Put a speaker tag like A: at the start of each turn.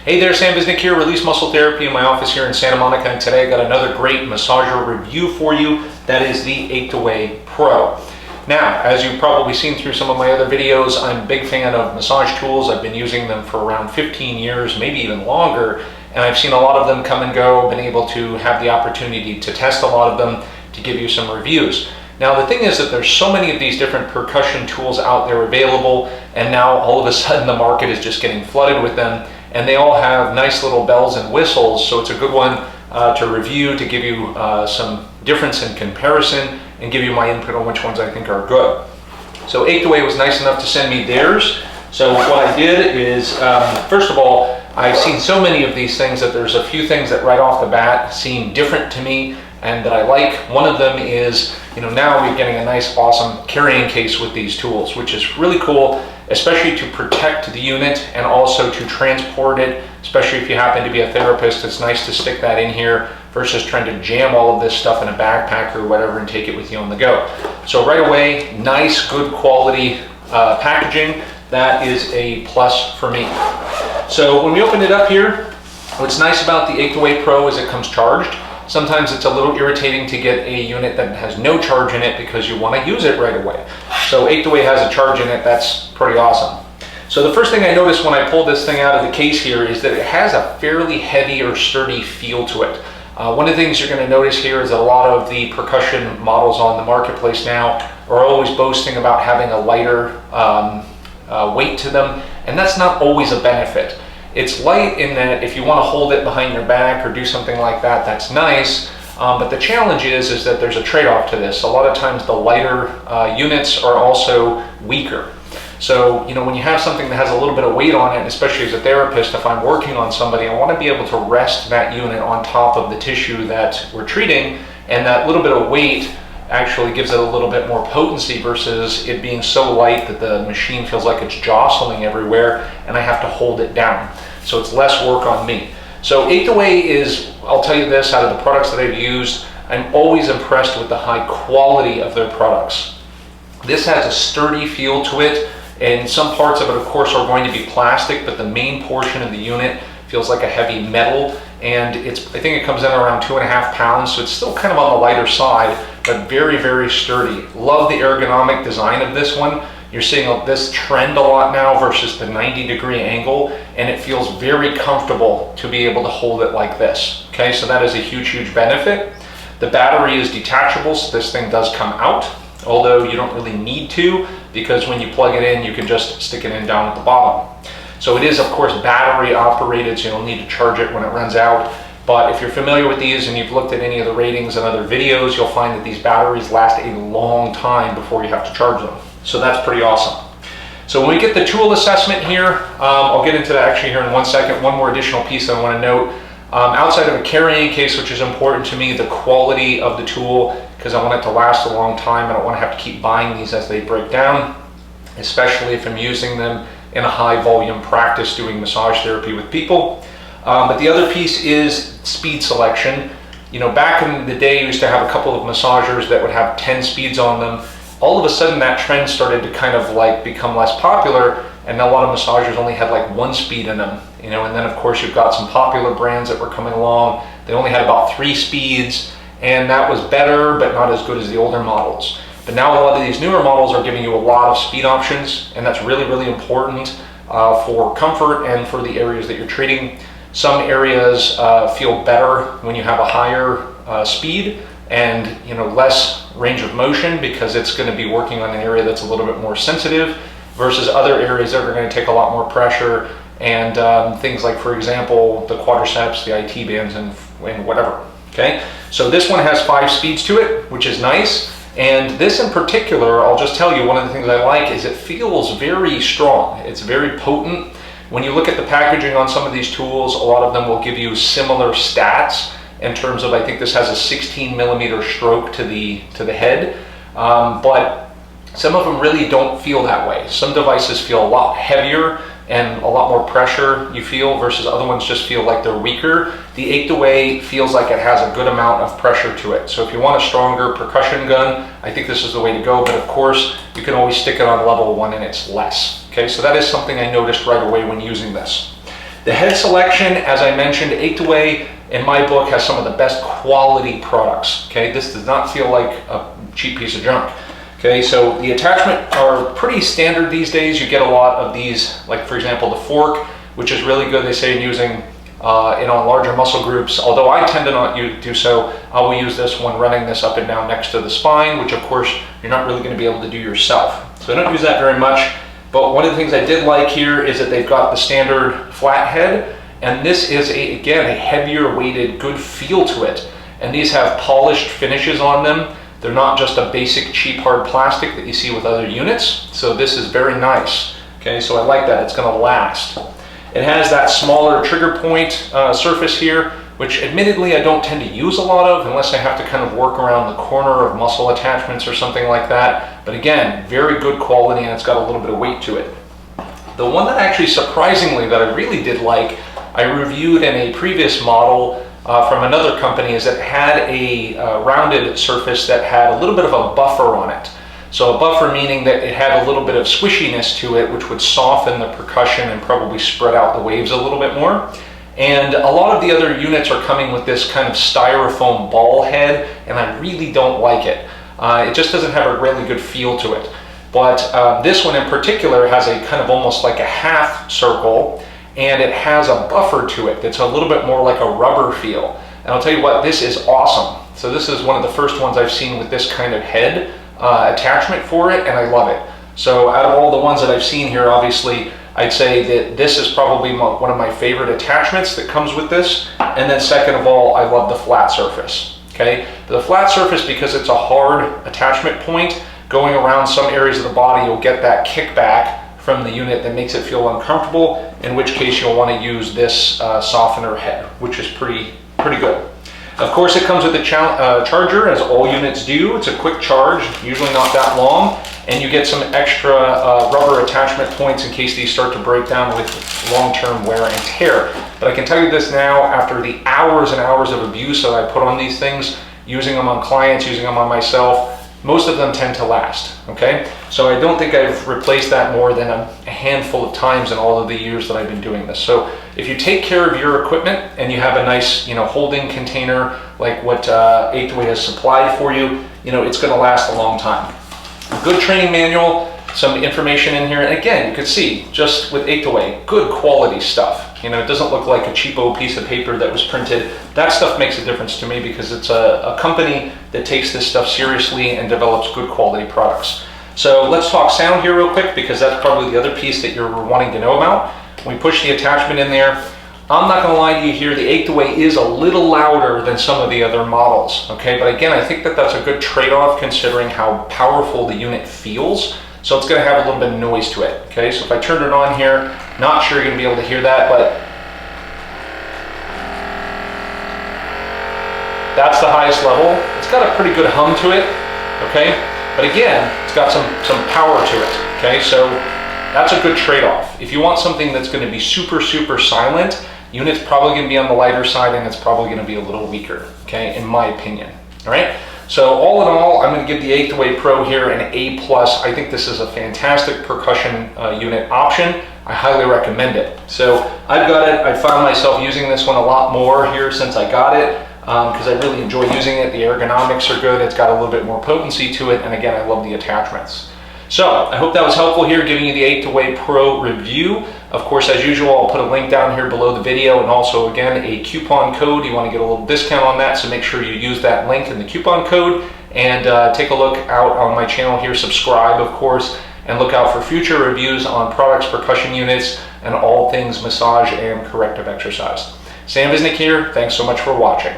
A: Hey there, Sam Visnick here, Release Muscle Therapy in my office here in Santa Monica, and today I got another great massager review for you. That is the Achedaway Pro. Now, as you've probably seen through some of my other videos, I'm a big fan of massage tools. I've been using them for around 15 years, maybe even longer, and I've seen a lot of them come and go, been able to have the opportunity to test a lot of them to give you some reviews. Now the thing is that there's so many of these different percussion tools out there available, and now all of a sudden the market is just getting flooded with them, and they all have nice little bells and whistles, so it's a good one to review, to give you some difference in comparison and give you my input on which ones I think are good. So Achedaway was nice enough to send me theirs. So what I did is, first of all, I've seen so many of these things that there's a few things that right off the bat seem different to me and that I like. One of them is, now we're getting a nice, awesome carrying case with these tools, which is really cool, especially to protect the unit and also to transport it, especially if you happen to be a therapist. It's nice to stick that in here versus trying to jam all of this stuff in a backpack or whatever and take it with you on the go. So right away, nice, good quality packaging. That is a plus for me. So when we open it up here, what's nice about the Achedaway Pro is it comes charged. Sometimes it's a little irritating to get a unit that has no charge in it because you want to use it right away. So Achedaway has a charge in it. That's pretty awesome. So the first thing I noticed when I pulled this thing out of the case here is that it has a fairly heavy or sturdy feel to it. One of the things you're going to notice here is that a lot of the percussion models on the marketplace now are always boasting about having a lighter weight to them, and that's not always a benefit. It's light in that if you want to hold it behind your back or do something like that, that's nice. But the challenge is that there's a trade-off to this. A lot of times the lighter units are also weaker. So, when you have something that has a little bit of weight on it, especially as a therapist, if I'm working on somebody, I want to be able to rest that unit on top of the tissue that we're treating, and that little bit of weight actually gives it a little bit more potency versus it being so light that the machine feels like it's jostling everywhere and I have to hold it down. So it's less work on me. So Achedaway is, I'll tell you this, out of the products that I've used, I'm always impressed with the high quality of their products. This has a sturdy feel to it, and some parts of it, of course, are going to be plastic, but the main portion of the unit feels like a heavy metal, and I think it comes in around 2.5 pounds, so it's still kind of on the lighter side, but very, very sturdy. Love the ergonomic design of this one. You're seeing this trend a lot now versus the 90-degree angle, and it feels very comfortable to be able to hold it like this. Okay, so that is a huge, huge benefit. The battery is detachable, so this thing does come out, although you don't really need to, because when you plug it in, you can just stick it in down at the bottom. So it is, of course, battery operated, so you'll need to charge it when it runs out. But if you're familiar with these and you've looked at any of the ratings and other videos, you'll find that these batteries last a long time before you have to charge them. So that's pretty awesome. So when we get the tool assessment here, I'll get into that actually here in 1 second. One more additional piece I want to note. Outside of a carrying case, which is important to me, the quality of the tool, because I want it to last a long time. I don't want to have to keep buying these as they break down, especially if I'm using them in a high volume practice doing massage therapy with people. But the other piece is speed selection. Back in the day, you used to have a couple of massagers that would have 10 speeds on them. All of a sudden that trend started to kind of like become less popular, and a lot of massagers only had like 1 speed in them, and then of course you've got some popular brands that were coming along. They only had about 3 speeds, and that was better, but not as good as the older models. But now a lot of these newer models are giving you a lot of speed options, and that's really, really important for comfort and for the areas that you're treating. Some areas feel better when you have a higher speed and less range of motion, because it's going to be working on an area that's a little bit more sensitive, versus other areas that are going to take a lot more pressure, and things like, for example, the quadriceps, the IT bands, and whatever. Okay, so this one has 5 speeds to it, which is nice. And this in particular, I'll just tell you, one of the things I like is it feels very strong. It's very potent. When you look at the packaging on some of these tools, a lot of them will give you similar stats in terms of, I think this has a 16mm stroke to the head, but some of them really don't feel that way. Some devices feel a lot heavier and a lot more pressure you feel, versus other ones just feel like they're weaker. The Achedaway feels like it has a good amount of pressure to it. So if you want a stronger percussion gun, I think this is the way to go, but of course you can always stick it on level 1 and it's less. Okay, so that is something I noticed right away when using this. The head selection, as I mentioned, Achedaway in my book has some of the best quality products. Okay, this does not feel like a cheap piece of junk. Okay, so the attachment are pretty standard these days. You get a lot of these, like for example, the fork, which is really good, they say, in using on larger muscle groups. Although I tend to not do so, I will use this when running this up and down next to the spine, which of course you're not really going to be able to do yourself. So I don't use that very much. But one of the things I did like here is that they've got the standard flat head, and this is again a heavier weighted, good feel to it. And these have polished finishes on them. They're not just a basic cheap hard plastic that you see with other units. So this is very nice. Okay, so I like that. It's going to last. It has that smaller trigger point surface here, which admittedly I don't tend to use a lot of unless I have to kind of work around the corner of muscle attachments or something like that. But again, very good quality, and it's got a little bit of weight to it. The one that actually surprisingly that I really did like, I reviewed in a previous model from another company, is that it had a rounded surface that had a little bit of a buffer on it. So a buffer meaning that it had a little bit of squishiness to it, which would soften the percussion and probably spread out the waves a little bit more. And a lot of the other units are coming with this kind of styrofoam ball head, and I really don't like it. It just doesn't have a really good feel to it. But this one in particular has a kind of almost like a half circle, and it has a buffer to it that's a little bit more like a rubber feel. And I'll tell you what, this is awesome. So this is one of the first ones I've seen with this kind of head attachment for it, and I love it. So out of all the ones that I've seen here, obviously I'd say that this is probably one of my favorite attachments that comes with this. And then second of all, I love the flat surface. Okay, the flat surface, because it's a hard attachment point, going around some areas of the body, you'll get that kickback from the unit that makes it feel uncomfortable, in which case you'll want to use this softener head, which is pretty good. Of course, it comes with a charger, as all units do. It's a quick charge, usually not that long, and you get some extra rubber attachment points in case these start to break down with long-term wear and tear. But I can tell you this now, after the hours and hours of abuse that I put on these things, using them on clients, using them on myself, most of them tend to last, okay? So I don't think I've replaced that more than a handful of times in all of the years that I've been doing this. So if you take care of your equipment and you have a nice, holding container like what Achedaway has supplied for you, it's gonna last a long time. A good training manual, some information in here, and again, you can see, just with Achedaway, good quality stuff. It doesn't look like a cheapo piece of paper that was printed. That stuff makes a difference to me because it's a company that takes this stuff seriously and develops good quality products. So let's talk sound here real quick, because that's probably the other piece that you're wanting to know about. When we push the attachment in there, I'm not gonna lie to you here, the Achedaway is a little louder than some of the other models, okay? But again, I think that that's a good trade-off considering how powerful the unit feels. So it's gonna have a little bit of noise to it, okay? So if I turn it on here, not sure you're gonna be able to hear that, but that's the highest level. It's got a pretty good hum to it, okay? But again, it's got some power to it, okay? So that's a good trade-off. If you want something that's gonna be super, super silent, unit's probably gonna be on the lighter side, and it's probably gonna be a little weaker, okay? In my opinion, all right? So all in all, I'm going to give the Achedaway Pro here an A+. I think this is a fantastic percussion unit option. I highly recommend it. So I've got it. I found myself using this one a lot more here since I got it because I really enjoy using it. The ergonomics are good. It's got a little bit more potency to it. And again, I love the attachments. So I hope that was helpful here, giving you the Achedaway Pro review. Of course, as usual, I'll put a link down here below the video, and also again a coupon code. You want to get a little discount on that, so make sure you use that link in the coupon code, and take a look out on my channel here. Subscribe, of course, and look out for future reviews on products, percussion units, and all things massage and corrective exercise. Sam Visnick here. Thanks so much for watching.